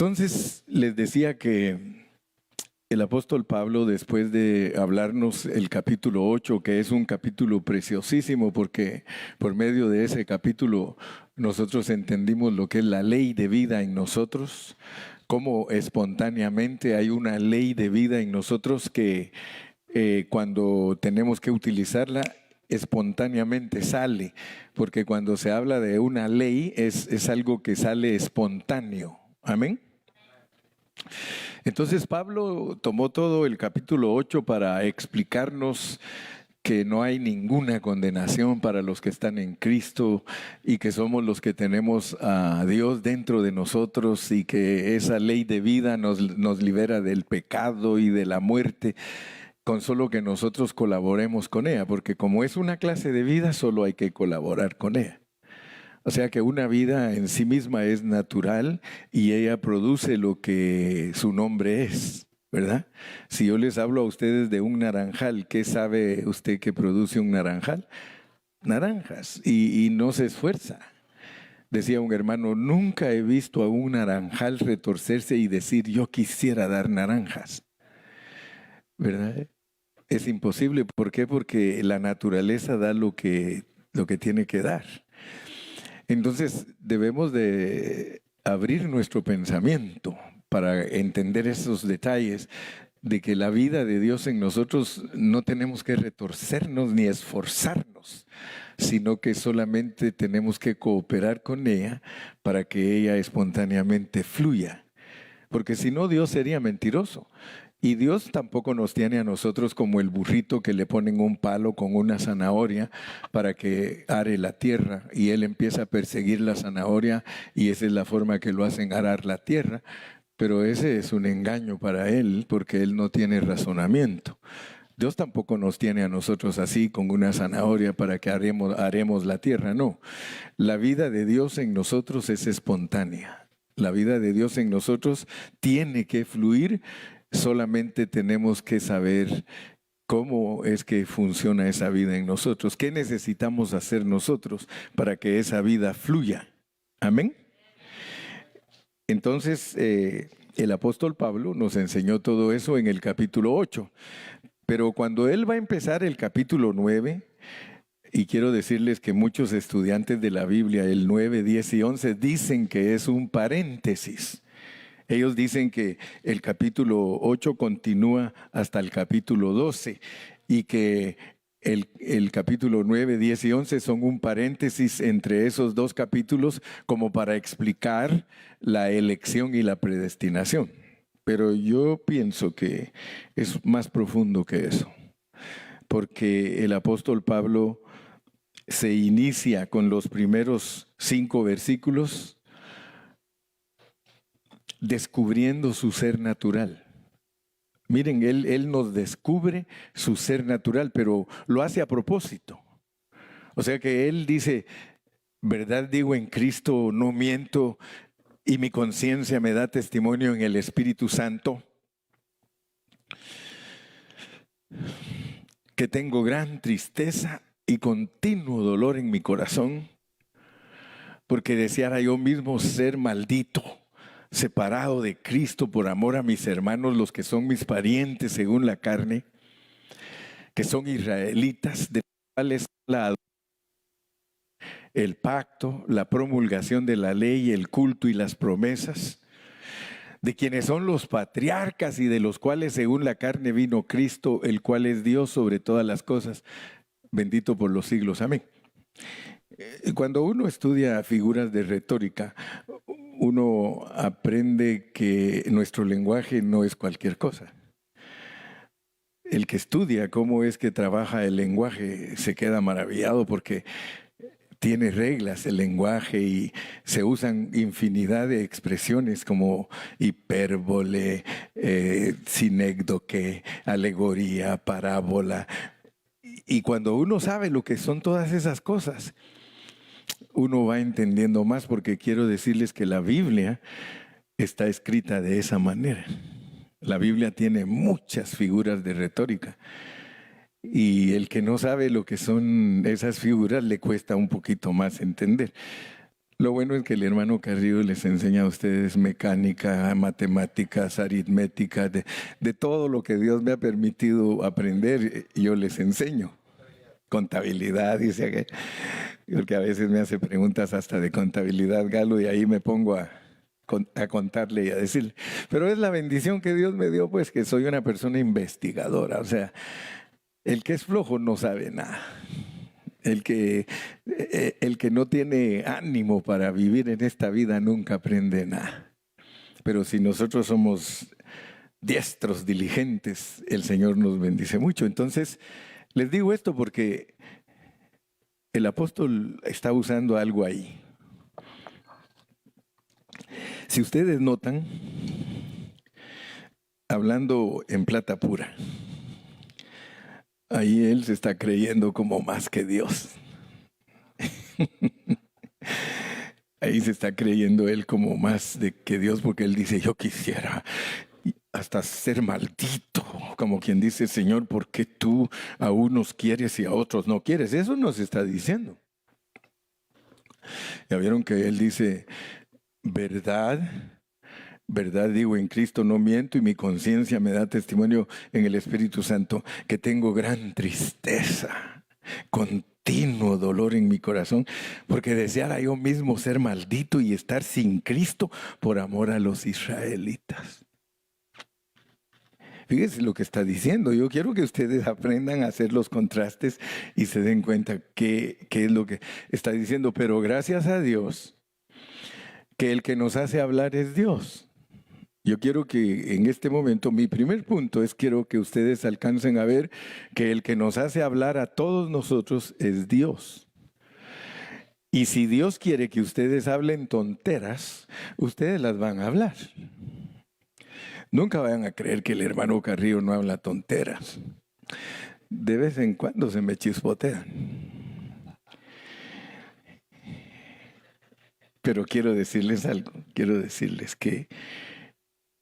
Entonces les decía que el apóstol Pablo, después de hablarnos el capítulo 8, que es un capítulo preciosísimo porque por medio de ese capítulo nosotros entendimos lo que es la ley de vida en nosotros, cómo espontáneamente hay una ley de vida en nosotros que cuando tenemos que utilizarla, espontáneamente sale, porque cuando se habla de una ley es algo que sale espontáneo. Amén. Entonces Pablo tomó todo el capítulo 8 para explicarnos que no hay ninguna condenación para los que están en Cristo y que somos los que tenemos a Dios dentro de nosotros y que esa ley de vida nos libera del pecado y de la muerte con solo que nosotros colaboremos con ella, porque como es una clase de vida, solo hay que colaborar con ella. O sea que una vida en sí misma es natural y ella produce lo que su nombre es, ¿verdad? Si yo les hablo a ustedes de un naranjal, ¿qué sabe usted que produce un naranjal? Naranjas, y no se esfuerza. Decía un hermano, nunca he visto a un naranjal retorcerse y decir, yo quisiera dar naranjas, ¿verdad? Es imposible. ¿Por qué? Porque la naturaleza da lo que tiene que dar. Entonces debemos de abrir nuestro pensamiento para entender esos detalles de que la vida de Dios en nosotros no tenemos que retorcernos ni esforzarnos, sino que solamente tenemos que cooperar con ella para que ella espontáneamente fluya. Porque si no, Dios sería mentiroso. Y Dios tampoco nos tiene a nosotros como el burrito que le ponen un palo con una zanahoria para que are la tierra y él empieza a perseguir la zanahoria y esa es la forma que lo hacen arar la tierra. Pero ese es un engaño para él porque él no tiene razonamiento. Dios tampoco nos tiene a nosotros así con una zanahoria para que aremos la tierra, no. La vida de Dios en nosotros es espontánea. La vida de Dios en nosotros tiene que fluir. Solamente tenemos que saber cómo es que funciona esa vida en nosotros. ¿Qué necesitamos hacer nosotros para que esa vida fluya? Amén. Entonces, el apóstol Pablo nos enseñó todo eso en el capítulo 8. Pero cuando él va a empezar el capítulo 9, y quiero decirles que muchos estudiantes de la Biblia, el 9, 10 y 11, dicen que es un paréntesis. Ellos dicen que el capítulo 8 continúa hasta el capítulo 12 y que el capítulo 9, 10 y 11 son un paréntesis entre esos dos capítulos como para explicar la elección y la predestinación. Pero yo pienso que es más profundo que eso, porque el apóstol Pablo se inicia con los primeros 5 versículos descubriendo su ser natural. Miren, él nos descubre su ser natural, pero lo hace a propósito. O sea que él dice, verdad digo en Cristo, no miento, y mi conciencia me da testimonio en el Espíritu Santo, que tengo gran tristeza y continuo dolor en mi corazón, porque deseara yo mismo ser maldito, separado de Cristo por amor a mis hermanos, los que son mis parientes según la carne, que son israelitas, de los cuales el pacto, la promulgación de la ley, el culto y las promesas, de quienes son los patriarcas y de los cuales según la carne vino Cristo, el cual es Dios sobre todas las cosas, bendito por los siglos. Amén. Cuando uno estudia figuras de retórica, uno aprende que nuestro lenguaje no es cualquier cosa. El que estudia cómo es que trabaja el lenguaje se queda maravillado porque tiene reglas el lenguaje y se usan infinidad de expresiones como hipérbole, sinécdoque, alegoría, parábola. Y cuando uno sabe lo que son todas esas cosas, uno va entendiendo más, porque quiero decirles que la Biblia está escrita de esa manera. La Biblia tiene muchas figuras de retórica y el que no sabe lo que son esas figuras le cuesta un poquito más entender. Lo bueno es que el hermano Carrillo les enseña a ustedes mecánica, matemáticas, aritmética, de todo lo que Dios me ha permitido aprender, yo les enseño. Contabilidad, dice que, porque a veces me hace preguntas hasta de contabilidad, Galo, y ahí me pongo a contarle y a decirle. Pero es la bendición que Dios me dio, pues que soy una persona investigadora. O sea, el que es flojo no sabe nada. El que no tiene ánimo para vivir en esta vida nunca aprende nada. Pero si nosotros somos diestros, diligentes, el Señor nos bendice mucho. Entonces, les digo esto porque el apóstol está usando algo ahí. Si ustedes notan, hablando en plata pura, ahí él se está creyendo como más que Dios. Ahí se está creyendo él como más de que Dios, porque él dice, yo quisiera hasta ser maldito, como quien dice, Señor, ¿por qué tú a unos quieres y a otros no quieres? Eso nos está diciendo. Ya vieron que él dice, verdad, verdad digo, en Cristo no miento, y mi conciencia me da testimonio en el Espíritu Santo que tengo gran tristeza, continuo dolor en mi corazón, porque deseara yo mismo ser maldito y estar sin Cristo por amor a los israelitas. Fíjense lo que está diciendo. Yo quiero que ustedes aprendan a hacer los contrastes y se den cuenta qué es lo que está diciendo. Pero gracias a Dios que el que nos hace hablar es Dios. Yo quiero que en este momento, mi primer punto es quiero que ustedes alcancen a ver que el que nos hace hablar a todos nosotros es Dios. Y si Dios quiere que ustedes hablen tonteras, ustedes las van a hablar. Nunca vayan a creer que el hermano Carrillo no habla tonteras. De vez en cuando se me chispotean. Pero quiero decirles algo. Quiero decirles que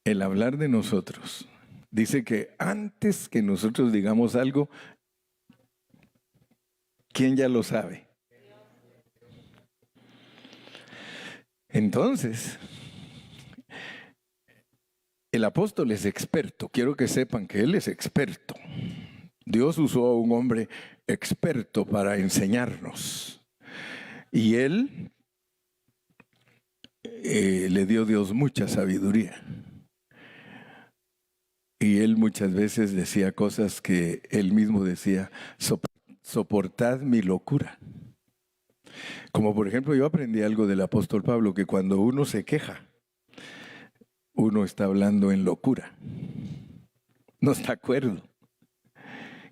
el hablar de nosotros dice que antes que nosotros digamos algo, ¿quién ya lo sabe? Entonces, el apóstol es experto. Quiero que sepan que él es experto. Dios usó a un hombre experto para enseñarnos. Y él le dio Dios mucha sabiduría. Y él muchas veces decía cosas que él mismo decía, soportad mi locura. Como por ejemplo, yo aprendí algo del apóstol Pablo, que cuando uno se queja, uno está hablando en locura. No está de acuerdo.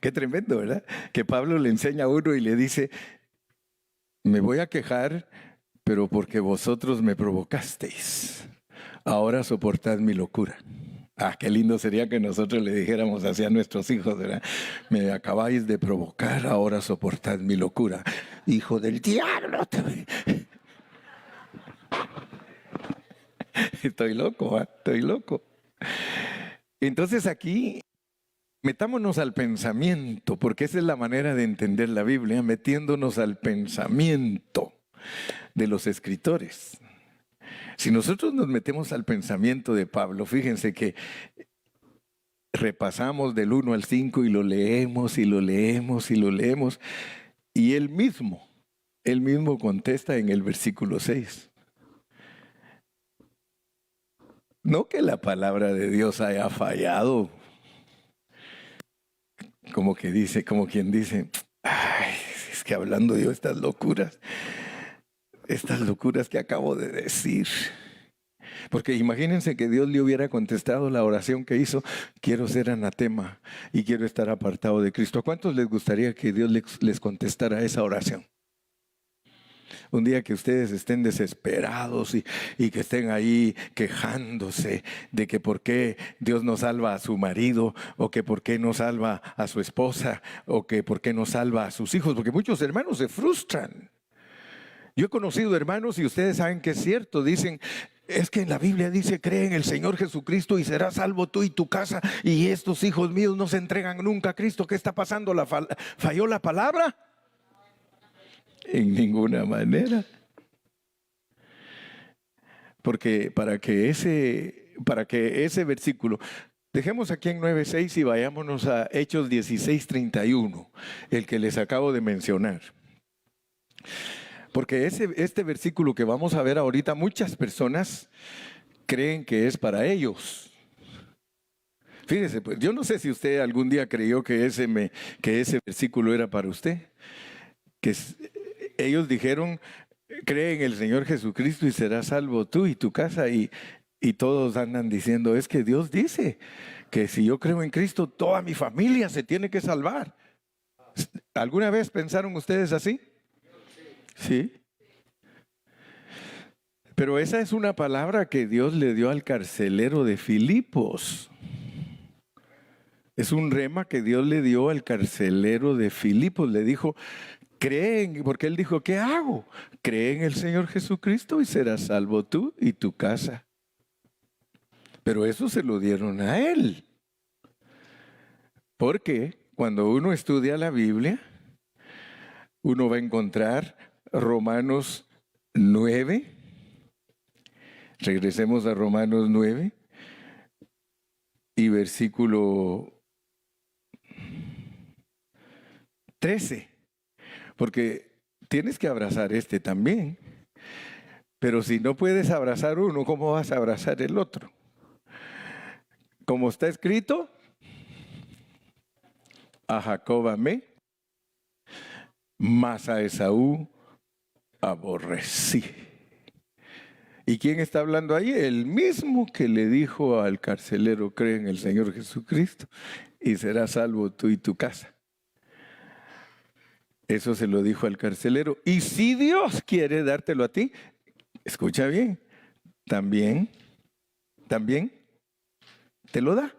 Qué tremendo, ¿verdad? Que Pablo le enseña a uno y le dice, me voy a quejar, pero porque vosotros me provocasteis. Ahora soportad mi locura. Ah, qué lindo sería que nosotros le dijéramos así a nuestros hijos, ¿verdad? Me acabáis de provocar, ahora soportad mi locura. Hijo del diablo. Estoy loco, ¿eh? Estoy loco. Entonces aquí, metámonos al pensamiento, porque esa es la manera de entender la Biblia, metiéndonos al pensamiento de los escritores. Si nosotros nos metemos al pensamiento de Pablo, fíjense que repasamos del 1 al 5 y lo leemos y lo leemos y lo leemos, y él mismo contesta en el versículo 6. No que la palabra de Dios haya fallado, como quien dice, ay, es que hablando yo estas locuras que acabo de decir. Porque imagínense que Dios le hubiera contestado la oración que hizo, quiero ser anatema y quiero estar apartado de Cristo. ¿A cuántos les gustaría que Dios les contestara esa oración? Un día que ustedes estén desesperados y que estén ahí quejándose de que por qué Dios no salva a su marido, o que por qué no salva a su esposa, o que por qué no salva a sus hijos, porque muchos hermanos se frustran. Yo he conocido hermanos y ustedes saben que es cierto, dicen, es que en la Biblia dice, cree en el Señor Jesucristo y serás salvo tú y tu casa, y estos hijos míos no se entregan nunca a Cristo. ¿Qué está pasando? ¿Falló la palabra? En ninguna manera. Porque para que ese versículo, dejemos aquí en 9:6 y vayámonos a Hechos 16:31, el que les acabo de mencionar. Porque este versículo que vamos a ver ahorita, muchas personas creen que es para ellos. Fíjese, pues yo no sé si usted algún día creyó que ese versículo era para usted. Ellos dijeron, cree en el Señor Jesucristo y serás salvo tú y tu casa. Y todos andan diciendo, es que Dios dice que si yo creo en Cristo, toda mi familia se tiene que salvar. ¿Alguna vez pensaron ustedes así? Sí. Pero esa es una palabra que Dios le dio al carcelero de Filipos. Es un rema que Dios le dio al carcelero de Filipos. Le dijo, creen, porque él dijo, ¿qué hago? Cree en el Señor Jesucristo y serás salvo tú y tu casa. Pero eso se lo dieron a él. Porque cuando uno estudia la Biblia, uno va a encontrar Romanos 9. Regresemos a Romanos 9 y versículo 13. Porque tienes que abrazar este también. Pero si no puedes abrazar uno, ¿cómo vas a abrazar el otro? Como está escrito, a Jacob amé, mas a Esaú aborrecí. ¿Y quién está hablando ahí? El mismo que le dijo al carcelero, cree en el Señor Jesucristo y serás salvo tú y tu casa. Eso se lo dijo al carcelero. Y si Dios quiere dártelo a ti, escucha bien, también te lo da.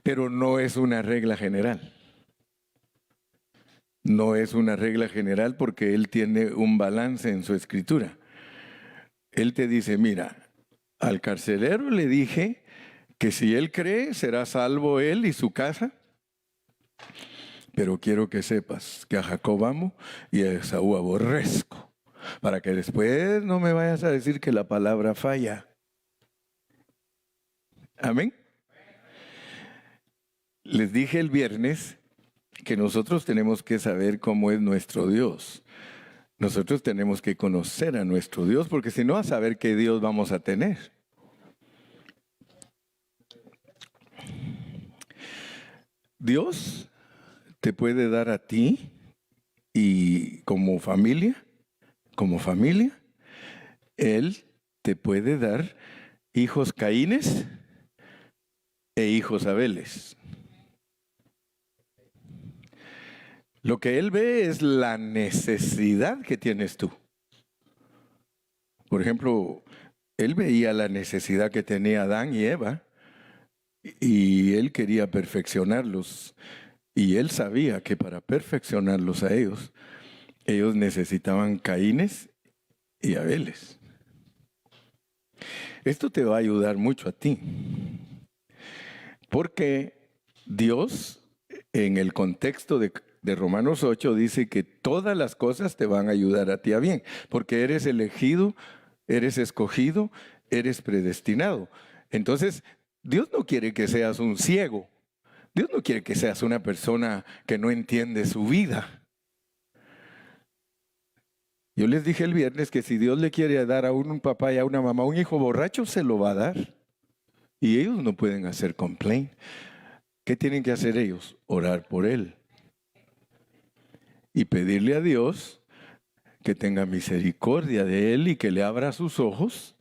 Pero no es una regla general. No es una regla general porque Él tiene un balance en su escritura. Él te dice, mira, al carcelero le dije que si él cree, será salvo él y su casa. Pero quiero que sepas que a Jacob amo y a Esaú aborrezco, para que después no me vayas a decir que la palabra falla. Amén. Les dije el viernes que nosotros tenemos que saber cómo es nuestro Dios. Nosotros tenemos que conocer a nuestro Dios, porque si no, a saber qué Dios vamos a tener. Dios te puede dar a ti y como familia, Él te puede dar hijos Caínes e hijos Abeles. Lo que Él ve es la necesidad que tienes tú. Por ejemplo, Él veía la necesidad que tenía Adán y Eva y Él quería perfeccionarlos. Y Él sabía que para perfeccionarlos a ellos necesitaban Caínes y Abeles. Esto te va a ayudar mucho a ti. Porque Dios, en el contexto de Romanos 8, dice que todas las cosas te van a ayudar a ti a bien. Porque eres elegido, eres escogido, eres predestinado. Entonces, Dios no quiere que seas un ciego. Dios no quiere que seas una persona que no entiende su vida. Yo les dije el viernes que si Dios le quiere dar a un papá y a una mamá un hijo borracho, se lo va a dar. Y ellos no pueden hacer complaint. ¿Qué tienen que hacer ellos? Orar por él. Y pedirle a Dios que tenga misericordia de él y que le abra sus ojos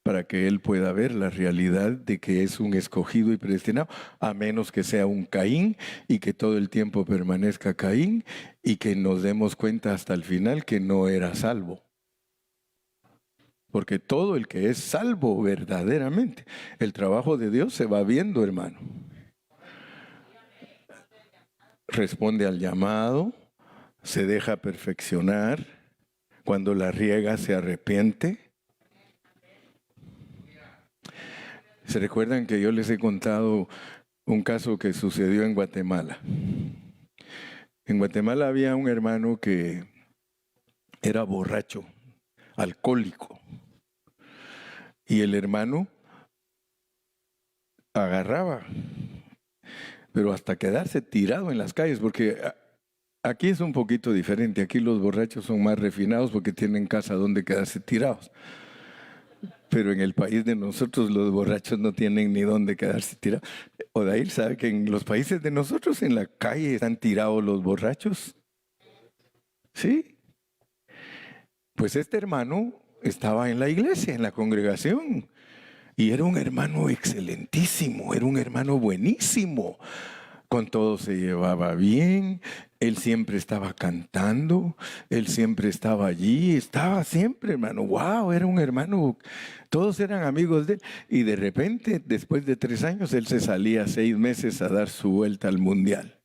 para que él pueda ver la realidad de que es un escogido y predestinado, a menos que sea un Caín y que todo el tiempo permanezca Caín y que nos demos cuenta hasta el final que no era salvo. Porque todo el que es salvo verdaderamente, el trabajo de Dios se va viendo, hermano. Responde al llamado, se deja perfeccionar, cuando la riega se arrepiente. ¿Se recuerdan que yo les he contado un caso que sucedió en Guatemala? En Guatemala había un hermano que era borracho, alcohólico. Y el hermano agarraba, pero hasta quedarse tirado en las calles, porque aquí es un poquito diferente. Aquí los borrachos son más refinados porque tienen casa donde quedarse tirados. Pero en el país de nosotros los borrachos no tienen ni dónde quedarse tirados. Odair sabe que en los países de nosotros en la calle están tirados los borrachos. Sí. Pues este hermano estaba en la iglesia, en la congregación. Y era un hermano excelentísimo, era un hermano buenísimo. Con todo se llevaba bien, él siempre estaba cantando, él siempre estaba allí, estaba siempre, hermano. Wow, era un hermano, todos eran amigos de él. Y de repente, después de 3 años, él se salía 6 meses a dar su vuelta al mundial.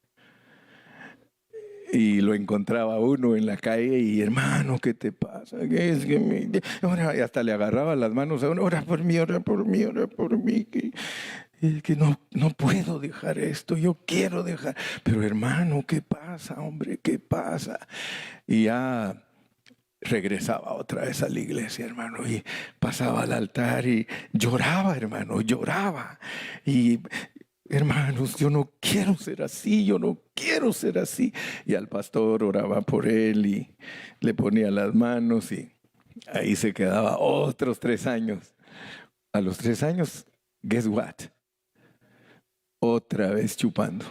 Y lo encontraba uno en la calle y, hermano, ¿qué te pasa? ¿Qué es que ahora, y hasta le agarraba las manos a uno, ora por mí, ora por mí, ora por mí. Que no puedo dejar esto, yo quiero dejar. Pero hermano, ¿qué pasa, hombre? ¿Qué pasa? Y ya regresaba otra vez a la iglesia, hermano, y pasaba al altar y lloraba, hermano, lloraba. Y hermanos, yo no quiero ser así, yo no quiero ser así. Y al pastor oraba por él y le ponía las manos y ahí se quedaba otros 3 años. A los 3 años, guess what? Otra vez chupando.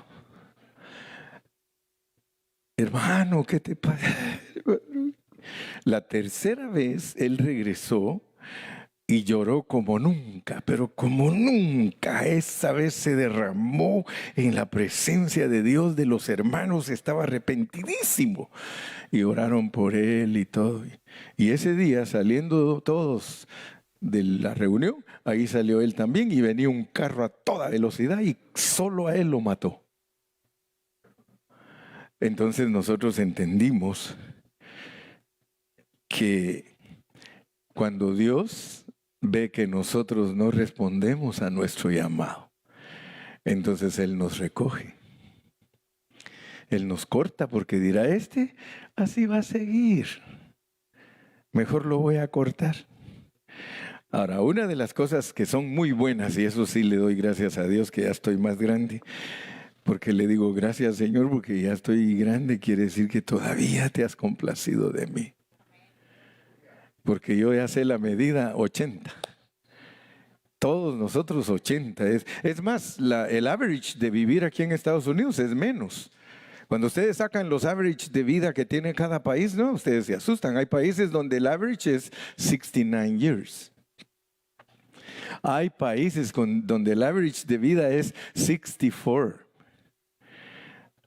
Hermano, ¿qué te pasa? La tercera vez él regresó y lloró como nunca, pero como nunca. Esa vez se derramó en la presencia de Dios, de los hermanos, estaba arrepentidísimo. Y oraron por él y todo. Y ese día, saliendo todos de la reunión, ahí salió él también y venía un carro a toda velocidad y solo a él lo mató. Entonces nosotros entendimos que cuando Dios ve que nosotros no respondemos a nuestro llamado, entonces Él nos recoge. Él nos corta porque dirá, así va a seguir. Mejor lo voy a cortar. Ahora, una de las cosas que son muy buenas, y eso sí le doy gracias a Dios que ya estoy más grande, porque le digo gracias Señor porque ya estoy grande, quiere decir que todavía te has complacido de mí. Porque yo ya sé la medida 80. Todos nosotros 80. Es más, el average de vivir aquí en Estados Unidos es menos. Cuando ustedes sacan los average de vida que tiene cada país, ¿no? Ustedes se asustan. Hay países donde el average es 69 years. Hay países donde el average de vida es 64.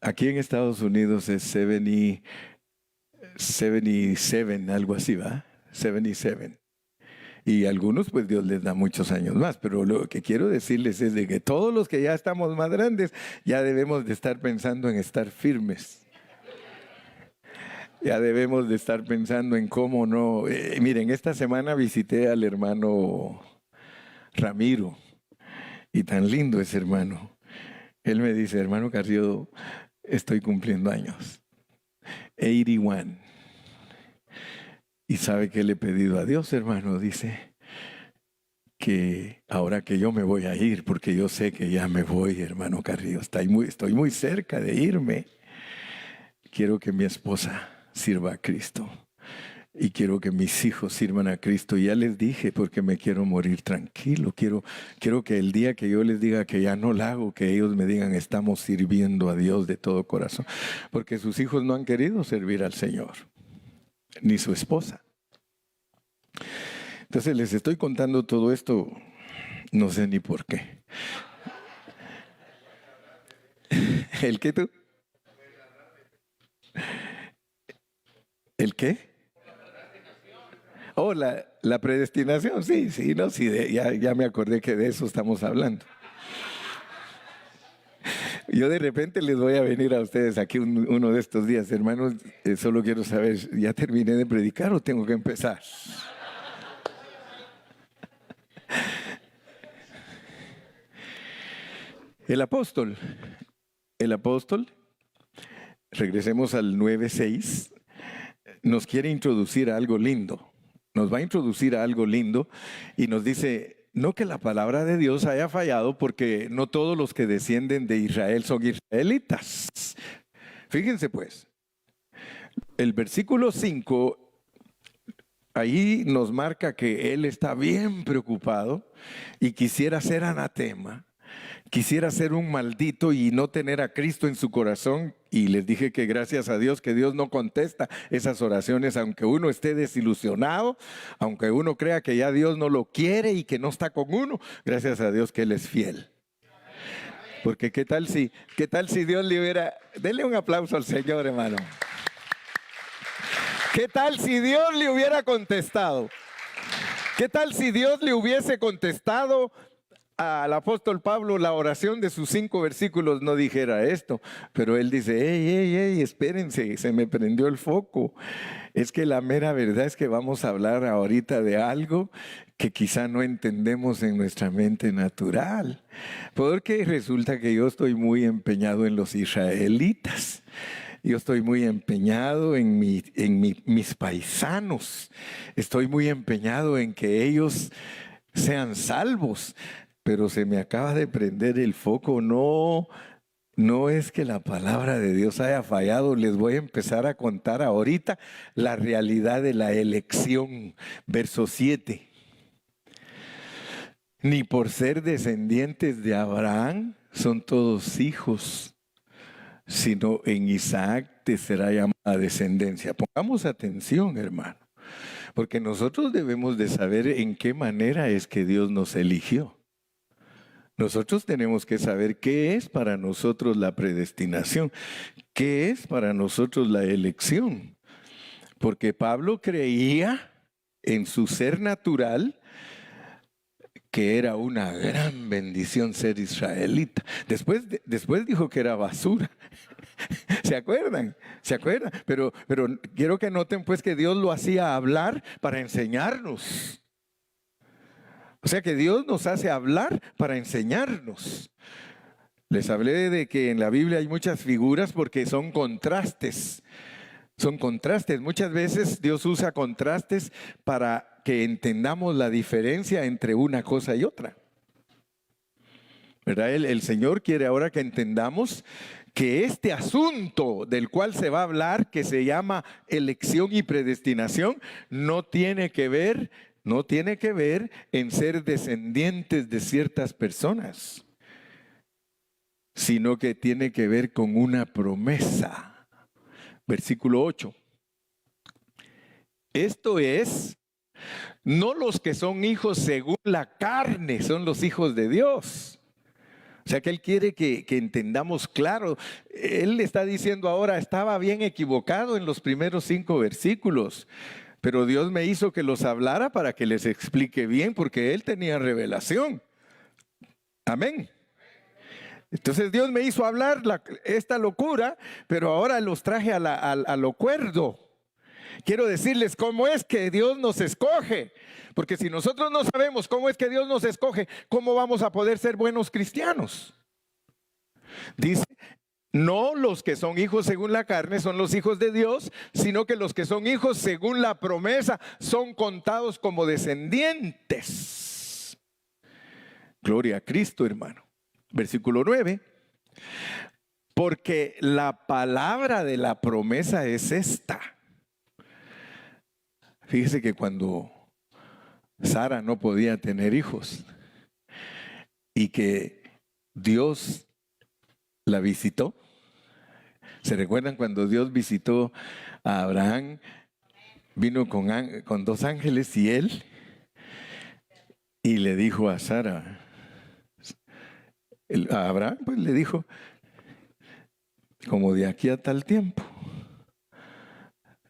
Aquí en Estados Unidos es 77, algo así, ¿va? 77. Y algunos, pues Dios les da muchos años más. Pero lo que quiero decirles es de que todos los que ya estamos más grandes, ya debemos de estar pensando en estar firmes. Ya debemos de estar pensando en cómo no. Miren, esta semana visité al hermano Ramiro. Y tan lindo ese hermano. Él me dice, hermano Carrillo, estoy cumpliendo años. 81. Y sabe que le he pedido a Dios, hermano, dice que ahora que yo me voy a ir, porque yo sé que ya me voy, hermano Carrillo, estoy muy cerca de irme. Quiero que mi esposa sirva a Cristo y quiero que mis hijos sirvan a Cristo. Y ya les dije, porque me quiero morir tranquilo. Quiero que el día que yo les diga que ya no la hago, que ellos me digan, estamos sirviendo a Dios de todo corazón. Porque sus hijos no han querido servir al Señor, ni su esposa. Entonces les estoy contando todo esto, no sé ni por qué. ¿El qué tú? ¿El qué? Oh, la predestinación, sí, no, sí, ya me acordé que de eso estamos hablando. Yo de repente les voy a venir a ustedes aquí uno de estos días, hermanos, solo quiero saber, ¿ya terminé de predicar o tengo que empezar? El apóstol, regresemos al 9:6, nos quiere introducir a algo lindo. nos va a introducir a algo lindo y nos dice, no que la palabra de Dios haya fallado, porque no todos los que descienden de Israel son israelitas. Fíjense pues, el versículo 5, ahí nos marca que él está bien preocupado y quisiera ser anatema, quisiera ser un maldito y no tener a Cristo en su corazón. Y les dije que gracias a Dios que Dios no contesta esas oraciones, aunque uno esté desilusionado, aunque uno crea que ya Dios no lo quiere y que no está con uno, gracias a Dios que Él es fiel. Porque qué tal si Dios le hubiera... Denle un aplauso al Señor, hermano. ¿Qué tal si Dios le hubiera contestado? ¿Qué tal si Dios le hubiese contestado al apóstol Pablo la oración de sus 5 versículos? No dijera esto, pero él dice, hey, espérense, se me prendió el foco. Es que la mera verdad es que vamos a hablar ahorita de algo que quizá no entendemos en nuestra mente natural. Porque resulta que yo estoy muy empeñado en los israelitas. Yo estoy muy empeñado en mis paisanos. Estoy muy empeñado en que ellos sean salvos. Pero se me acaba de prender el foco. No es que la palabra de Dios haya fallado. Les voy a empezar a contar ahorita la realidad de la elección. Verso 7. Ni por ser descendientes de Abraham son todos hijos, sino en Isaac te será llamada descendencia. Pongamos atención, hermano, porque nosotros debemos de saber en qué manera es que Dios nos eligió. Nosotros tenemos que saber qué es para nosotros la predestinación, qué es para nosotros la elección. Porque Pablo creía en su ser natural que era una gran bendición ser israelita. Después dijo que era basura. ¿Se acuerdan? Pero quiero que noten pues que Dios lo hacía hablar para enseñarnos. O sea que Dios nos hace hablar para enseñarnos. Les hablé de que en la Biblia hay muchas figuras porque son contrastes. Son contrastes. Muchas veces Dios usa contrastes para que entendamos la diferencia entre una cosa y otra. ¿Verdad? El Señor quiere ahora que entendamos que este asunto del cual se va a hablar, que se llama elección y predestinación, no tiene que ver en ser descendientes de ciertas personas, sino que tiene que ver con una promesa. Versículo 8. Esto es, no los que son hijos según la carne son los hijos de Dios. O sea que Él quiere que entendamos claro. Él le está diciendo ahora, estaba bien equivocado en los primeros 5 versículos, pero Dios me hizo que los hablara para que les explique bien, porque Él tenía revelación. Amén. Entonces Dios me hizo hablar esta locura, pero ahora los traje a lo cuerdo. Quiero decirles cómo es que Dios nos escoge, porque si nosotros no sabemos cómo es que Dios nos escoge, ¿cómo vamos a poder ser buenos cristianos? Dice, no los que son hijos según la carne son los hijos de Dios, sino que los que son hijos según la promesa son contados como descendientes. Gloria a Cristo, hermano. Versículo 9. Porque la palabra de la promesa es esta. Fíjese que cuando Sara no podía tener hijos y que Dios la visitó. ¿Se recuerdan cuando Dios visitó a Abraham? Vino con 2 ángeles y él, y le dijo a Sara, a Abraham pues le dijo, como de aquí a tal tiempo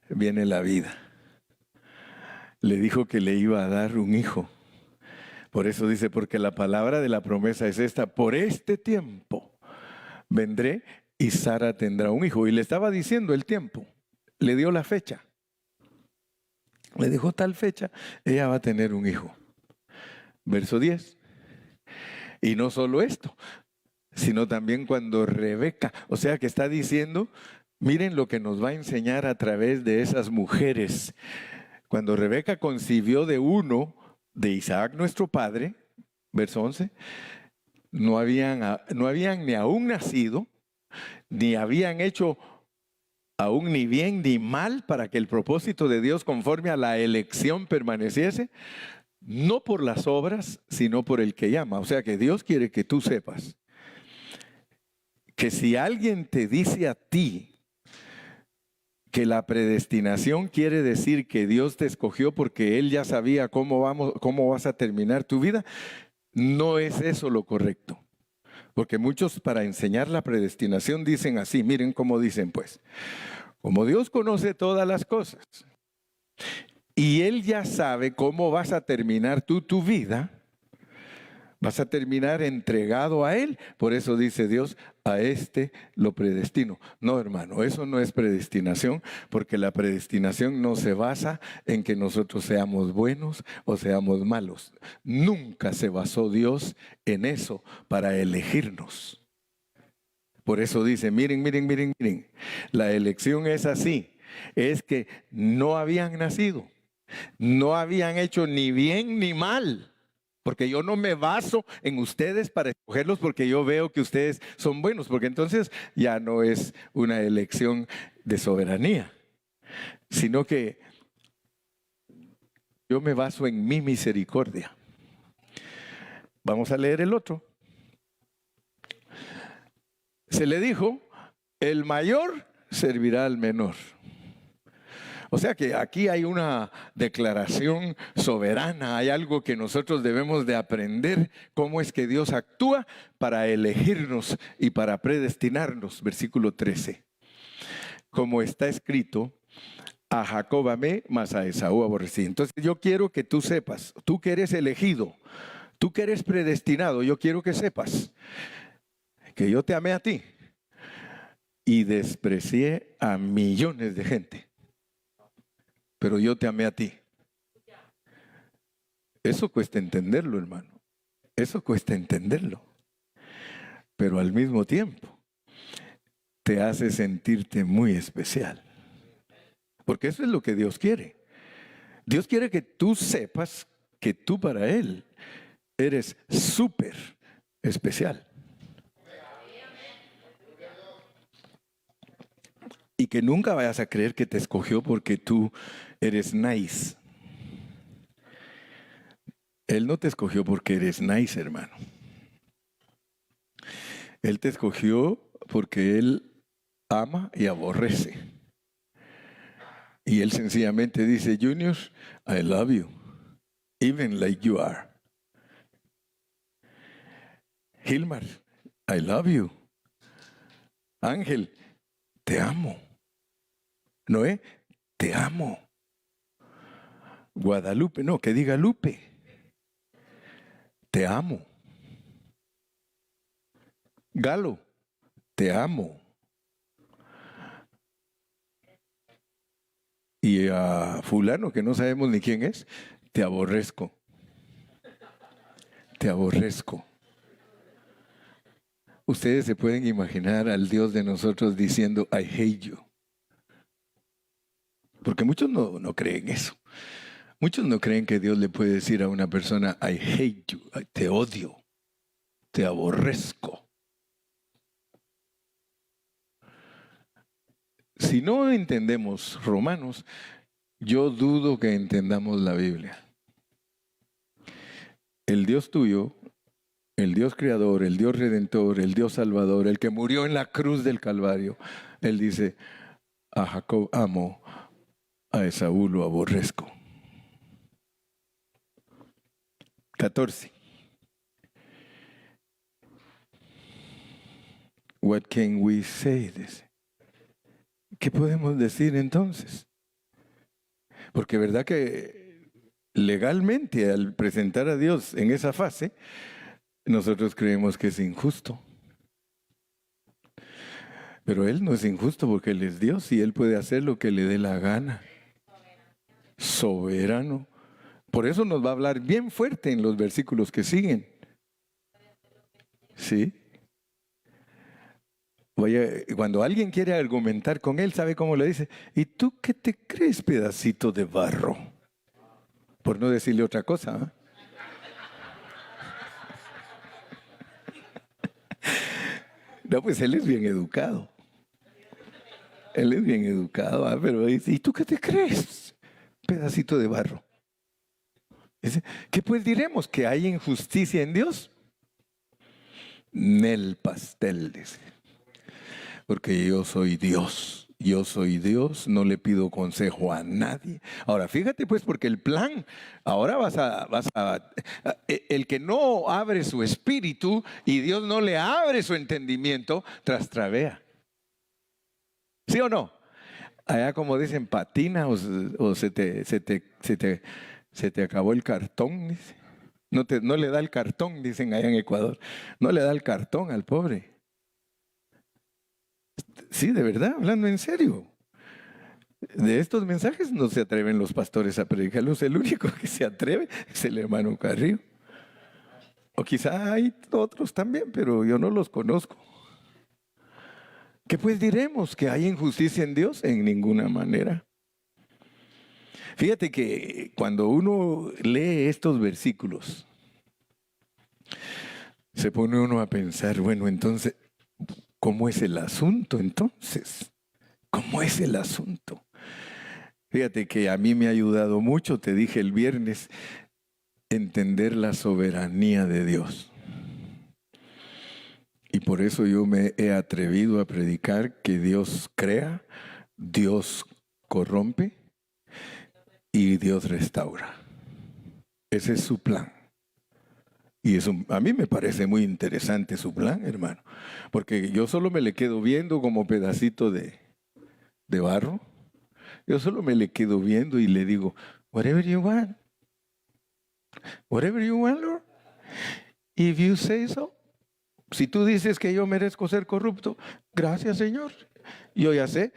viene la vida. Le dijo que le iba a dar un hijo. Por eso dice, porque la palabra de la promesa es esta, por este tiempo vendré y Sara tendrá un hijo. Y le estaba diciendo el tiempo, le dio la fecha. Le dijo tal fecha, ella va a tener un hijo. Verso 10. Y no solo esto, sino también cuando Rebeca, o sea que está diciendo, miren lo que nos va a enseñar a través de esas mujeres. Cuando Rebeca concibió de uno de Isaac nuestro padre, verso 11, no habían ni aún nacido, ni habían hecho aún ni bien ni mal para que el propósito de Dios conforme a la elección permaneciese, no por las obras, sino por el que llama. O sea que Dios quiere que tú sepas que si alguien te dice a ti que la predestinación quiere decir que Dios te escogió porque Él ya sabía cómo vas a terminar tu vida, no es eso lo correcto. Porque muchos para enseñar la predestinación dicen así, miren cómo dicen pues, como Dios conoce todas las cosas y Él ya sabe cómo vas a terminar tú tu vida, vas a terminar entregado a Él. Por eso dice Dios, a este lo predestino. No, hermano, eso no es predestinación, porque la predestinación no se basa en que nosotros seamos buenos o seamos malos. Nunca se basó Dios en eso para elegirnos. Por eso dice, miren, la elección es así, es que no habían nacido, no habían hecho ni bien ni mal. Porque yo no me baso en ustedes para escogerlos porque yo veo que ustedes son buenos, porque entonces ya no es una elección de soberanía, sino que yo me baso en mi misericordia. Vamos a leer el otro. Se le dijo, el mayor servirá al menor. O sea que aquí hay una declaración soberana, hay algo que nosotros debemos de aprender, cómo es que Dios actúa para elegirnos y para predestinarnos. Versículo 13. Como está escrito, a Jacob amé, mas a Esaú aborrecí. Entonces yo quiero que tú sepas, tú que eres elegido, tú que eres predestinado, yo quiero que sepas que yo te amé a ti y desprecié a millones de gente. Pero yo te amé a ti. Eso cuesta entenderlo, hermano. Eso cuesta entenderlo. Pero al mismo tiempo, te hace sentirte muy especial. Porque eso es lo que Dios quiere. Dios quiere que tú sepas que tú para Él eres súper especial. Y que nunca vayas a creer que te escogió porque tú eres nice. Él no te escogió porque eres nice, hermano. Él te escogió porque Él ama y aborrece. Y Él sencillamente dice, Junior, I love you, even like you are. Gilmar, I love you. Ángel, te amo. Noé, te amo. Guadalupe, no, que diga Lupe, te amo. Galo, te amo. Y a fulano, que no sabemos ni quién es, te aborrezco. Te aborrezco. Ustedes se pueden imaginar al Dios de nosotros diciendo, I hate you. Porque muchos no creen eso. Muchos no creen que Dios le puede decir a una persona, I hate you, te odio, te aborrezco. Si no entendemos Romanos, yo dudo que entendamos la Biblia. El Dios tuyo, el Dios creador, el Dios redentor, el Dios salvador, el que murió en la cruz del Calvario, Él dice, a Jacob amo, a Esaú lo aborrezco. 14. What can we say? ¿Qué podemos decir entonces? Porque verdad que legalmente al presentar a Dios en esa fase, nosotros creemos que es injusto. Pero Él no es injusto porque Él es Dios y Él puede hacer lo que le dé la gana. Soberano. Por eso nos va a hablar bien fuerte en los versículos que siguen. ¿Sí? Cuando alguien quiere argumentar con Él, ¿sabe cómo le dice? ¿Y tú qué te crees, pedacito de barro? por no decirle otra cosa, ¿eh? No, pues él es bien educado. Él es bien educado, ¿ah? Pero dice, ¿y tú qué te crees? Pedacito de barro. Dice, ¿qué pues diremos? ¿Que hay injusticia en Dios? Nel pastel, dice. Porque yo soy Dios. Yo soy Dios, no le pido consejo a nadie. Ahora, fíjate pues, porque el plan, ahora el que no abre su espíritu y Dios no le abre su entendimiento, trastrabea. ¿Sí o no? Allá como dicen, patina o se te acabó el cartón, dice. No le da el cartón, dicen allá en Ecuador. No le da el cartón al pobre. Sí, de verdad, hablando en serio. De estos mensajes no se atreven los pastores a predicarlos. El único que se atreve es el hermano Carrillo. O quizá hay otros también, pero yo no los conozco. ¿Qué pues diremos? ¿Que hay injusticia en Dios? En ninguna manera. Fíjate que cuando uno lee estos versículos, se pone uno a pensar, bueno, entonces, ¿cómo es el asunto entonces? ¿Cómo es el asunto? Fíjate que a mí me ha ayudado mucho, te dije el viernes, entender la soberanía de Dios. Y por eso yo me he atrevido a predicar que Dios crea, Dios corrompe y Dios restaura. Ese es su plan. Y a mí me parece muy interesante su plan, hermano. Porque yo solo me le quedo viendo como pedacito de barro. Yo solo me le quedo viendo y le digo, whatever you want. Whatever you want, Lord. If you say so. Si tú dices que yo merezco ser corrupto, gracias, Señor. Yo ya sé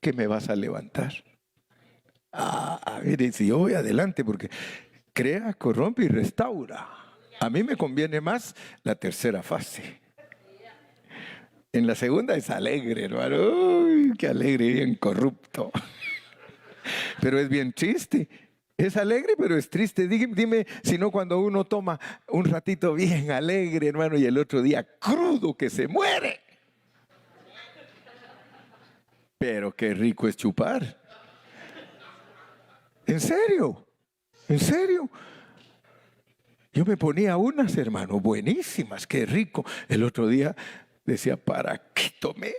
que me vas a levantar. Mire, si yo voy adelante, porque crea, corrompe y restaura. A mí me conviene más la tercera fase. En la segunda es alegre, hermano. Uy, qué alegre, bien corrupto. Pero es bien triste. Es alegre, pero es triste. Dime si no cuando uno toma un ratito bien alegre, hermano, y el otro día crudo que se muere. Pero qué rico es chupar. ¿En serio? ¿En serio? Yo me ponía unas, hermano, buenísimas, qué rico. El otro día decía, ¿para qué tomé?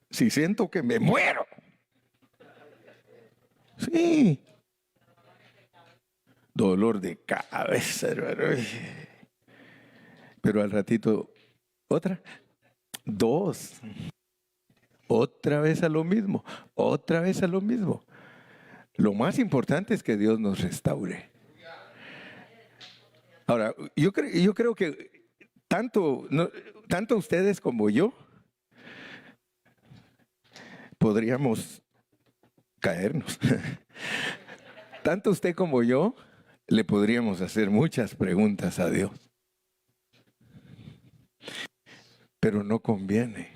Si siento que me muero. Sí. Dolor de cabeza, hermano. Pero al ratito, otra, dos. Otra vez a lo mismo, otra vez a lo mismo. Lo más importante es que Dios nos restaure. Ahora, yo creo que tanto ustedes como yo podríamos caernos. Tanto usted como yo le podríamos hacer muchas preguntas a Dios. Pero no conviene.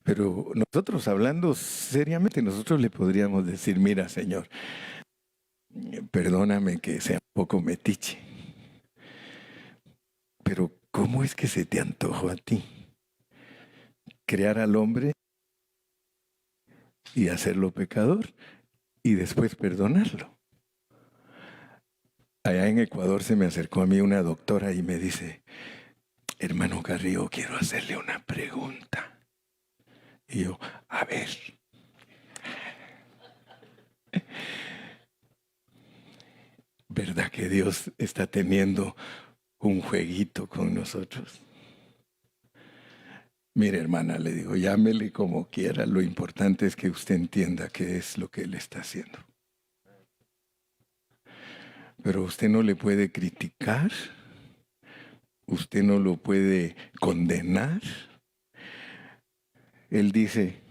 Pero nosotros hablando seriamente, nosotros le podríamos decir, mira, Señor, perdóname que sea un poco metiche, pero ¿cómo es que se te antojó a ti crear al hombre y hacerlo pecador y después perdonarlo? Allá en Ecuador se me acercó a mí una doctora y me dice, hermano Carrillo, quiero hacerle una pregunta. Y yo, a ver. ¿Verdad que Dios está teniendo un jueguito con nosotros? Mire, hermana, le digo, llámele como quiera. Lo importante es que usted entienda qué es lo que Él está haciendo. Pero usted no le puede criticar. Usted no lo puede condenar. Él dice,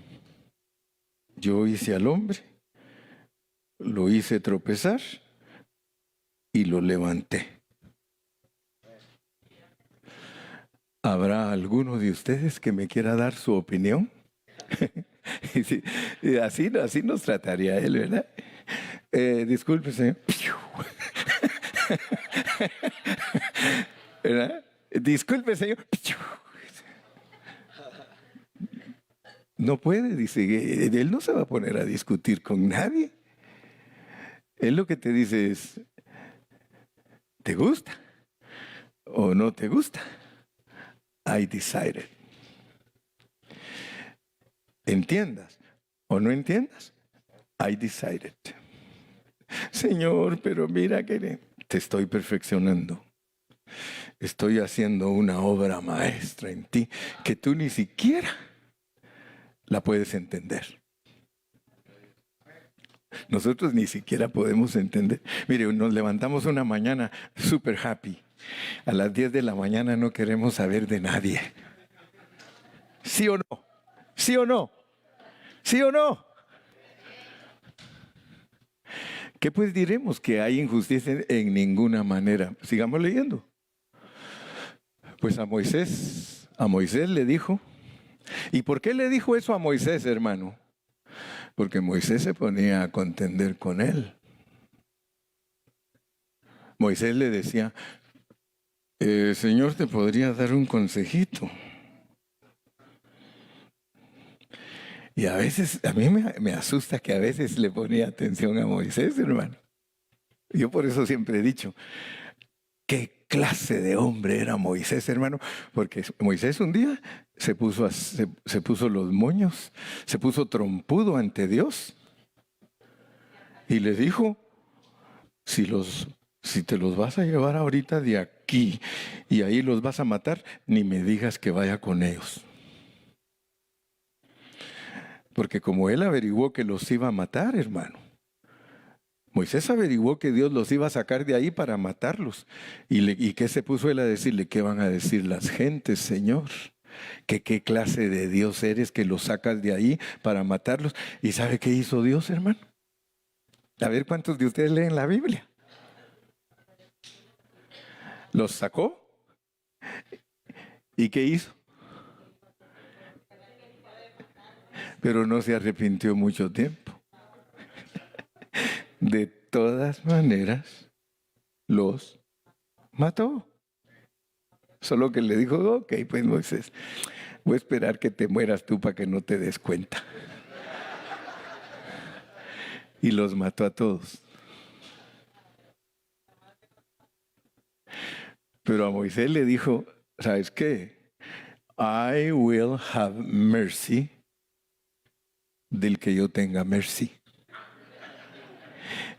yo hice al hombre, lo hice tropezar y lo levanté. ¿Habrá alguno de ustedes que me quiera dar su opinión? Sí, así nos trataría él, ¿verdad? Disculpe, señor. ¿Verdad? Disculpe, Señor. No puede, dice, él no se va a poner a discutir con nadie. Él lo que te dice es, ¿te gusta o no te gusta? I decided. Entiendas o no entiendas, I decided. Señor, pero mira que te estoy perfeccionando. Estoy haciendo una obra maestra en ti que tú ni siquiera la puedes entender. Nosotros ni siquiera podemos entender. Mire, nos levantamos una mañana super happy. A las 10 de la mañana no queremos saber de nadie. ¿Sí o no? ¿Sí o no? ¿Sí o no? ¿Qué pues diremos? Que hay injusticia en ninguna manera. Sigamos leyendo. Pues a Moisés le dijo. ¿Y por qué le dijo eso a Moisés, hermano? Porque Moisés se ponía a contender con él. Moisés le decía, Señor, te podría dar un consejito. Y a veces, a mí me asusta que a veces le ponía atención a Moisés, hermano. Yo por eso siempre he dicho, ¿qué clase de hombre era Moisés, hermano? Porque Moisés un día se puso los moños, se puso trompudo ante Dios y le dijo, si te los vas a llevar ahorita de aquí y ahí los vas a matar, ni me digas que vaya con ellos. Porque como él averiguó que los iba a matar, hermano. Moisés averiguó que Dios los iba a sacar de ahí para matarlos. ¿Y qué se puso él a decirle? ¿Qué van a decir las gentes, Señor? ¿Qué clase de Dios eres que los sacas de ahí para matarlos? ¿Y sabe qué hizo Dios, hermano? A ver cuántos de ustedes leen la Biblia. Los sacó. ¿Y qué hizo? Pero no se arrepintió mucho tiempo. De todas maneras, los mató. Solo que le dijo, ok, pues Moisés, voy a esperar que te mueras tú para que no te des cuenta. Y los mató a todos. Pero a Moisés le dijo, ¿sabes qué? I will have mercy del que yo tenga mercy.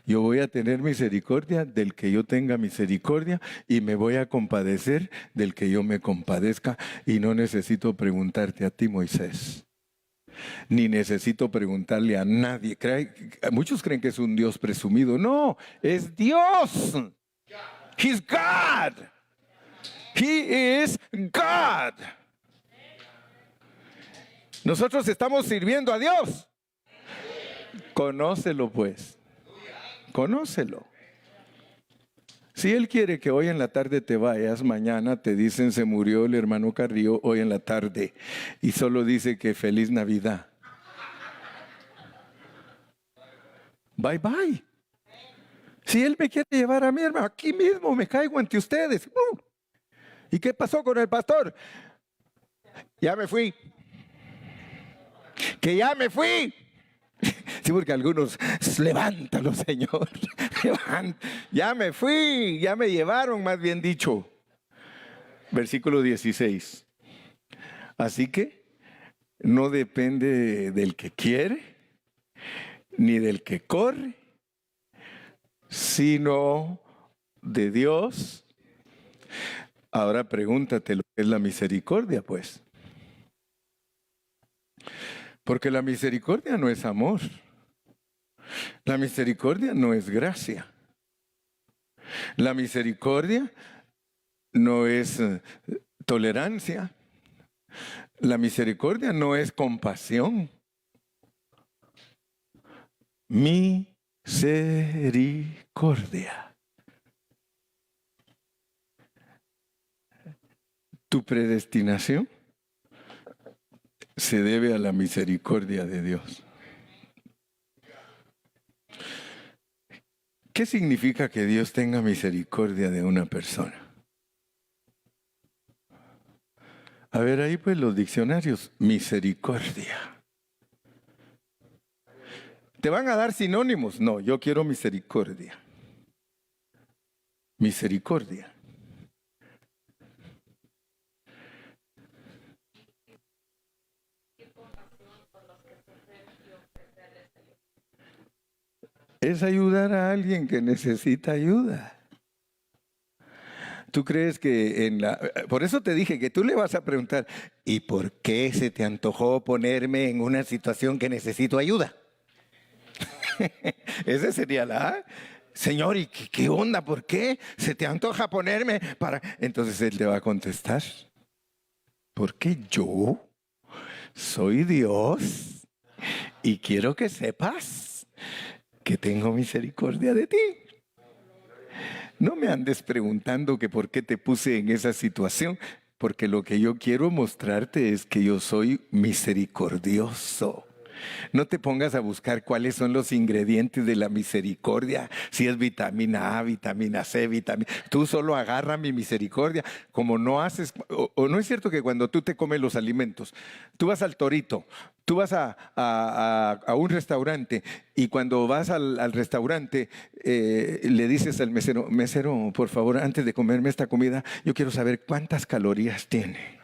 Yo voy a tener misericordia del que yo tenga misericordia y me voy a compadecer del que yo me compadezca. Y no necesito preguntarte a ti, Moisés. Ni necesito preguntarle a nadie. Muchos creen que es un Dios presumido. No, es Dios. He's God. He is God. Nosotros estamos sirviendo a Dios. Conócelo pues. Conócelo. Si Él quiere que hoy en la tarde te vayas, mañana te dicen se murió el hermano Carrillo hoy en la tarde y solo dice que feliz Navidad. Bye bye. Si Él me quiere llevar a mí, hermano, aquí mismo me caigo ante ustedes. ¿Y qué pasó con el pastor? Ya me fui. Que ya me fui. Sí, porque algunos, levántalo, Señor. Ya me fui, ya me llevaron, más bien dicho. Versículo 16. Así que no depende del que quiere, ni del que corre, sino de Dios. Ahora pregúntate lo que es la misericordia, pues. Porque la misericordia no es amor. La misericordia no es gracia. La misericordia no es tolerancia. La misericordia no es compasión. Misericordia. Tu predestinación se debe a la misericordia de Dios. ¿Qué significa que Dios tenga misericordia de una persona? A ver, ahí pues los diccionarios, misericordia. ¿Te van a dar sinónimos? No, yo quiero misericordia. Misericordia. Es ayudar a alguien que necesita ayuda. ¿Tú crees que Por eso te dije que tú le vas a preguntar, ¿y por qué se te antojó ponerme en una situación que necesito ayuda? Esa sería la... Señor, ¿y qué onda? ¿Por qué se te antoja ponerme para...? Entonces él te va a contestar, porque yo soy Dios y quiero que sepas que tengo misericordia de ti. No me andes preguntando que por qué te puse en esa situación, porque lo que yo quiero mostrarte es que yo soy misericordioso. No te pongas a buscar cuáles son los ingredientes de la misericordia, si es vitamina A, vitamina C, vitamina... Tú solo agarra mi misericordia, como no haces... O no es cierto que cuando tú te comes los alimentos, tú vas al Torito, tú vas a un restaurante y cuando vas al restaurante le dices al mesero, mesero, por favor, antes de comerme esta comida, yo quiero saber cuántas calorías tiene.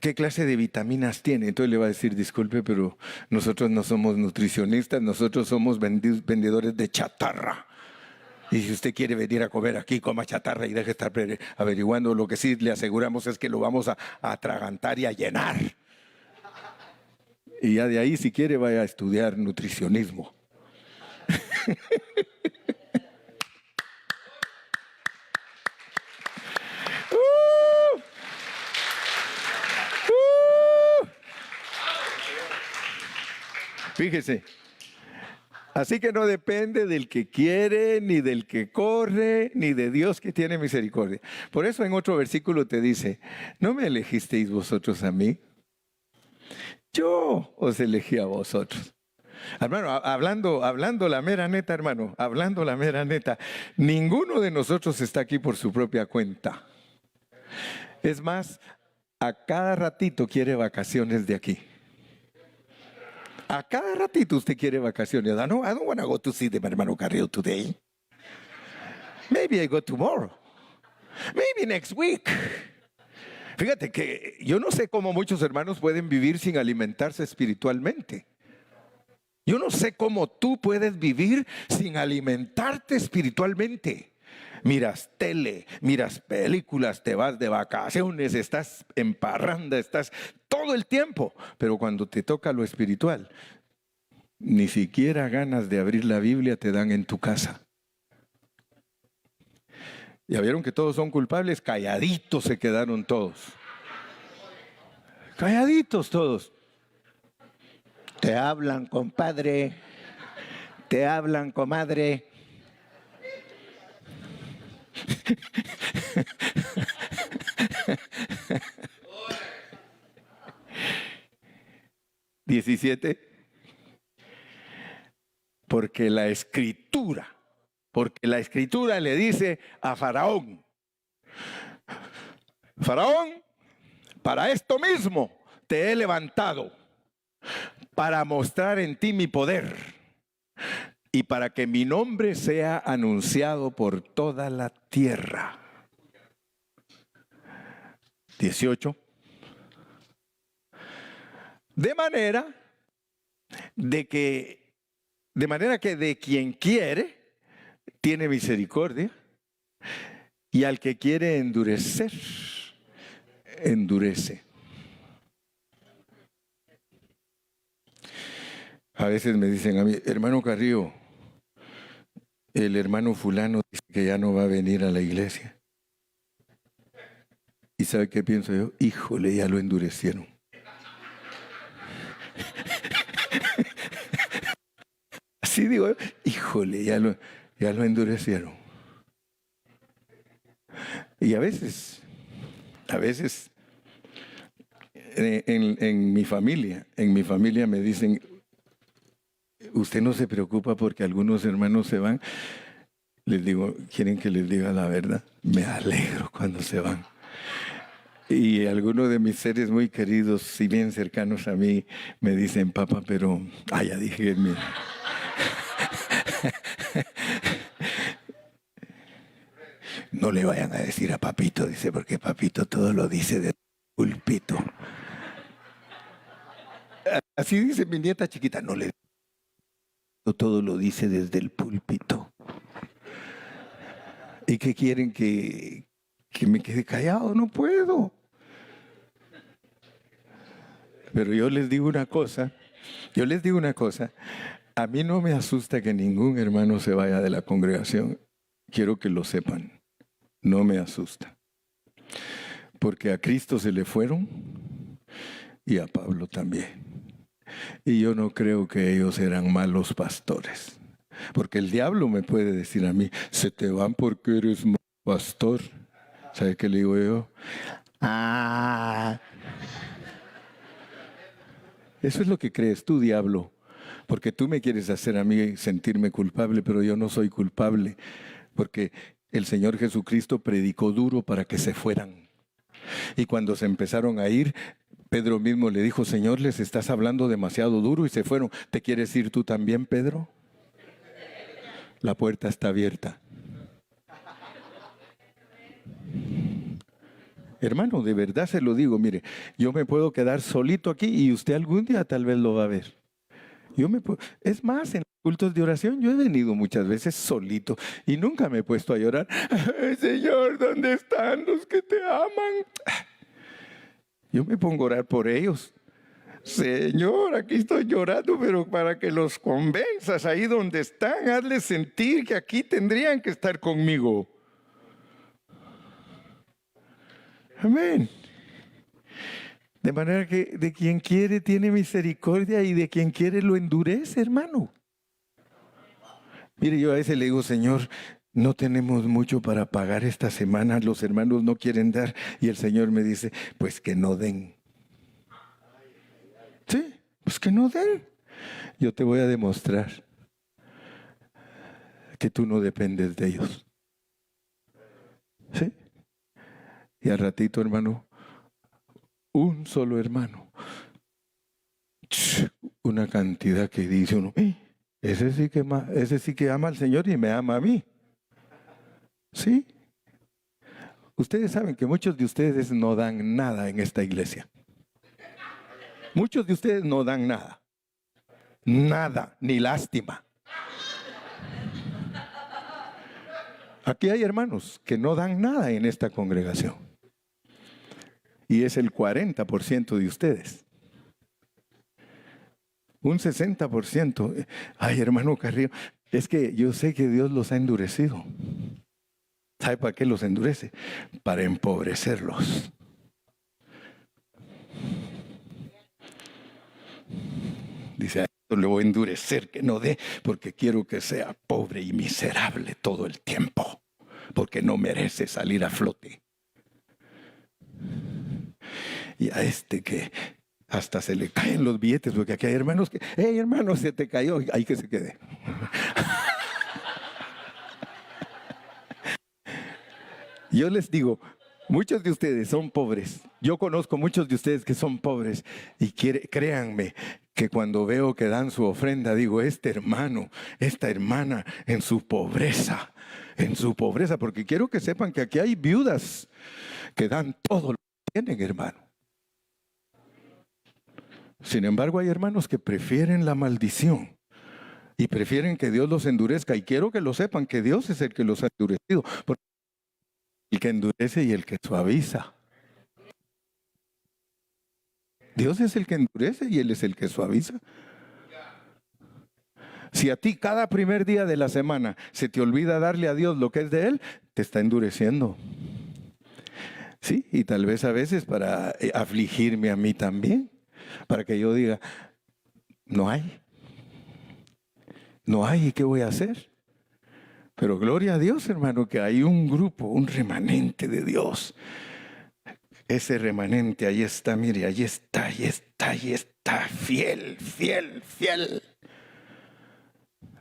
¿Qué clase de vitaminas tiene? Entonces le va a decir, disculpe, pero nosotros no somos nutricionistas, nosotros somos vendedores de chatarra. Y si usted quiere venir a comer aquí, coma chatarra y deje de estar averiguando. Lo que sí le aseguramos es que lo vamos a atragantar y a llenar. Y ya de ahí, si quiere, vaya a estudiar nutricionismo. Fíjese. Así que no depende del que quiere, ni del que corre, ni de Dios que tiene misericordia. Por eso en otro versículo te dice, ¿no me elegisteis vosotros a mí? Yo os elegí a vosotros. Hermano, hablando la mera neta, hermano, hablando la mera neta, ninguno de nosotros está aquí por su propia cuenta. Es más, a cada ratito quiere vacaciones de aquí. A cada ratito usted quiere vacaciones. I don't want to go to see them, hermano Carrillo, today. Maybe I go tomorrow. Maybe next week. Fíjate que yo no sé cómo muchos hermanos pueden vivir sin alimentarse espiritualmente. Yo no sé cómo tú puedes vivir sin alimentarte espiritualmente. Miras tele, miras películas, te vas de vacaciones, estás en parranda, estás todo el tiempo. Pero cuando te toca lo espiritual, ni siquiera ganas de abrir la Biblia te dan en tu casa. ¿Ya vieron que todos son culpables? Calladitos se quedaron todos. Calladitos todos. Te hablan, compadre. Te hablan, comadre. ¿17? Porque la escritura le dice a Faraón, Faraón, para esto mismo te he levantado, para mostrar en ti mi poder y para que mi nombre sea anunciado por toda la tierra. 18. De manera que de quien quiere, tiene misericordia, y al que quiere endurecer, endurece. A veces me dicen a mí, hermano Carrillo, el hermano fulano dice que ya no va a venir a la iglesia. ¿Y sabe qué pienso yo? Híjole, ya lo endurecieron. Así digo yo, híjole, ya lo endurecieron. Y a veces, en mi familia me dicen, usted no se preocupa porque algunos hermanos se van. Les digo, ¿quieren que les diga la verdad? Me alegro cuando se van. Y algunos de mis seres muy queridos, si bien cercanos a mí, me dicen, papá, pero... ya dije, mira. No le vayan a decir a papito, dice, porque papito todo lo dice del púlpito. Así dice mi nieta chiquita, no le... Todo lo dice desde el púlpito. ¿Y qué quieren que me quede callado? No puedo. Pero yo les digo una cosa, a mí no me asusta que ningún hermano se vaya de la congregación. Quiero que lo sepan, no me asusta. Porque a Cristo se le fueron y a Pablo también. Y yo no creo que ellos eran malos pastores. Porque el diablo me puede decir a mí, se te van porque eres mal pastor. ¿Sabe qué le digo yo? Eso es lo que crees tú, diablo. Porque tú me quieres hacer a mí sentirme culpable, pero yo no soy culpable. Porque el Señor Jesucristo predicó duro para que se fueran. Y cuando se empezaron a ir, Pedro mismo le dijo, Señor, les estás hablando demasiado duro, y se fueron. ¿Te quieres ir tú también, Pedro? La puerta está abierta. Hermano, de verdad se lo digo, mire, yo me puedo quedar solito aquí y usted algún día tal vez lo va a ver. Es más, en los cultos de oración yo he venido muchas veces solito y nunca me he puesto a llorar. Señor, ¿dónde están los que te aman? Yo me pongo a orar por ellos. Señor, aquí estoy llorando, pero para que los convenzas ahí donde están, hazles sentir que aquí tendrían que estar conmigo. Amén. De manera que de quien quiere tiene misericordia y de quien quiere lo endurece, hermano. Mire, yo a veces le digo, Señor, no tenemos mucho para pagar esta semana, los hermanos no quieren dar. Y el Señor me dice, pues que no den. Sí, pues que no den. Yo te voy a demostrar que tú no dependes de ellos. ¿Sí? Y al ratito, hermano, un solo hermano, una cantidad que dice uno, ese sí que ama al Señor y me ama a mí. ¿Sí? Ustedes saben que muchos de ustedes no dan nada en esta iglesia. Muchos de ustedes no dan nada. Nada, ni lástima. Aquí hay hermanos que no dan nada en esta congregación. Y es el 40% de ustedes. Un 60%. Ay, hermano Carrillo, es que yo sé que Dios los ha endurecido. ¿Sabe para qué los endurece? Para empobrecerlos. Dice, a esto le voy a endurecer que no dé, porque quiero que sea pobre y miserable todo el tiempo, porque no merece salir a flote. Y a este que hasta se le caen los billetes, porque aquí hay hermanos que, hey hermano, se te cayó, ahí que se quede. Yo les digo, muchos de ustedes son pobres. Yo conozco muchos de ustedes que son pobres y créanme que cuando veo que dan su ofrenda, digo, este hermano, esta hermana en su pobreza, porque quiero que sepan que aquí hay viudas que dan todo lo que tienen, hermano. Sin embargo, hay hermanos que prefieren la maldición y prefieren que Dios los endurezca. Y quiero que lo sepan, que Dios es el que los ha endurecido, porque el que endurece y el que suaviza. Dios es el que endurece y Él es el que suaviza. Si a ti cada primer día de la semana se te olvida darle a Dios lo que es de Él, te está endureciendo. Sí, y tal vez a veces para afligirme a mí también, para que yo diga, no hay, ¿y qué voy a hacer? Pero gloria a Dios, hermano, que hay un grupo, un remanente de Dios. Ese remanente, ahí está, mire, ahí está, fiel.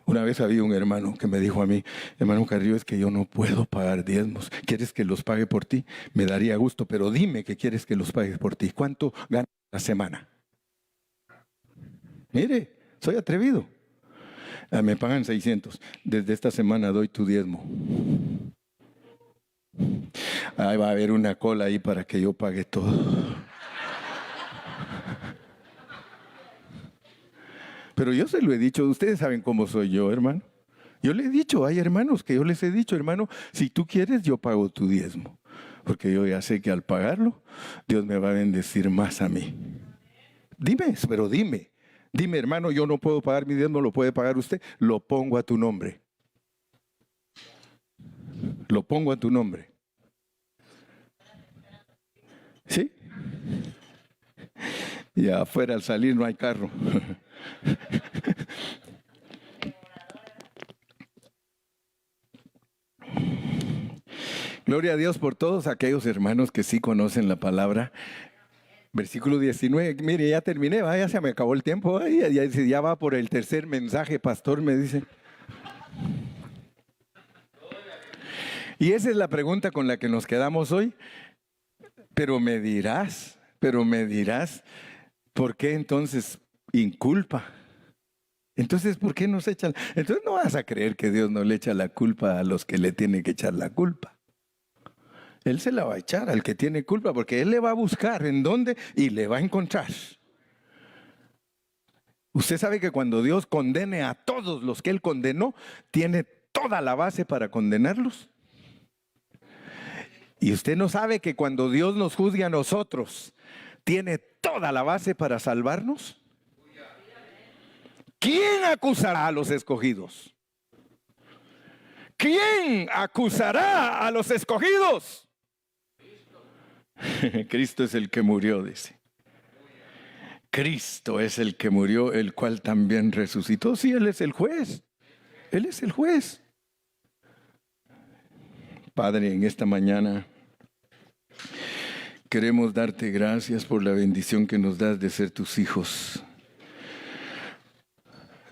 Una vez había un hermano que me dijo a mí, hermano Carrillo, es que yo no puedo pagar diezmos. ¿Quieres que los pague por ti? Me daría gusto, pero dime que quieres que los pague por ti. ¿Cuánto ganas a la semana? Mire, soy atrevido. Me pagan 600. Desde esta semana doy tu diezmo. Ahí va a haber una cola ahí para que yo pague todo. Pero yo se lo he dicho, ustedes saben cómo soy yo, hermano. Yo le he dicho, hay hermanos que yo les he dicho, hermano, si tú quieres yo pago tu diezmo. Porque yo ya sé que al pagarlo, Dios me va a bendecir más a mí. Dime, pero dime. Dime, hermano, yo no puedo pagar mi diezmo, ¿lo puede pagar usted? Lo pongo a tu nombre. Lo pongo a tu nombre. ¿Sí? Y afuera al salir no hay carro. Gloria a Dios por todos aquellos hermanos que sí conocen la palabra. Versículo 19, mire, ya terminé, ya se me acabó el tiempo, ya va por el tercer mensaje, pastor, me dice. Y esa es la pregunta con la que nos quedamos hoy. Pero me dirás, ¿por qué entonces inculpa? Entonces, ¿por qué nos echan? Entonces no vas a creer que Dios no le echa la culpa a los que le tienen que echar la culpa. Él se la va a echar al que tiene culpa, porque Él le va a buscar en dónde y le va a encontrar. Usted sabe que cuando Dios condene a todos los que Él condenó, tiene toda la base para condenarlos. Y usted no sabe que cuando Dios nos juzgue a nosotros, tiene toda la base para salvarnos. ¿Quién acusará a los escogidos? ¿Quién acusará a los escogidos? Cristo es el que murió, dice. Cristo es el que murió, el cual también resucitó. Sí, Él es el juez. Él es el juez. Padre, en esta mañana queremos darte gracias por la bendición que nos das de ser tus hijos.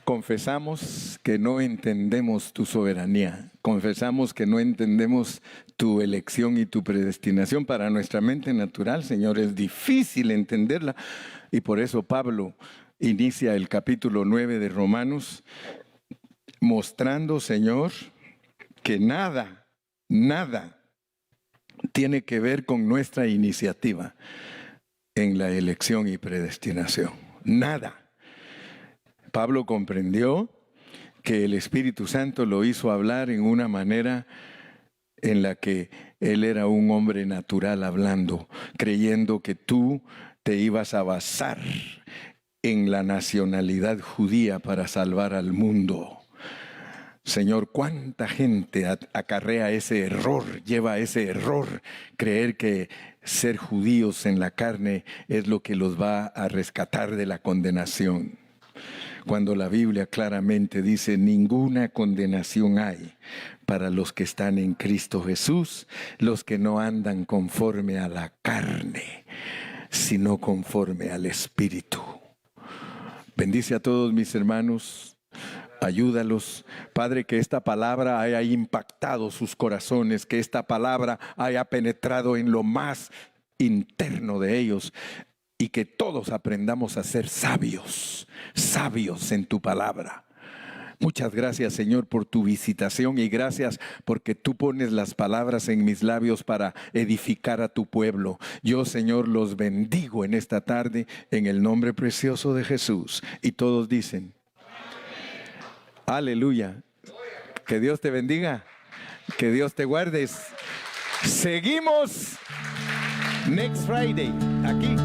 Confesamos que no entendemos tu soberanía. Confesamos que no entendemos tu elección y tu predestinación. Para nuestra mente natural, Señor, es difícil entenderla. Y por eso Pablo inicia el capítulo 9 de Romanos mostrando, Señor, que nada tiene que ver con nuestra iniciativa en la elección y predestinación. Nada. Pablo comprendió que el Espíritu Santo lo hizo hablar en una manera en la que él era un hombre natural hablando, creyendo que tú te ibas a basar en la nacionalidad judía para salvar al mundo. Señor, ¿cuánta gente acarrea ese error, lleva ese error, creer que ser judíos en la carne es lo que los va a rescatar de la condenación? Cuando la Biblia claramente dice, ninguna condenación hay para los que están en Cristo Jesús, los que no andan conforme a la carne, sino conforme al Espíritu. Bendice a todos mis hermanos, ayúdalos. Padre, que esta palabra haya impactado sus corazones, que esta palabra haya penetrado en lo más interno de ellos. Y que todos aprendamos a ser sabios, sabios en tu palabra. Muchas gracias, Señor, por tu visitación y gracias porque tú pones las palabras en mis labios para edificar a tu pueblo. Yo, Señor, los bendigo en esta tarde en el nombre precioso de Jesús. Y todos dicen, aleluya. Que Dios te bendiga, que Dios te guarde. Seguimos next Friday aquí.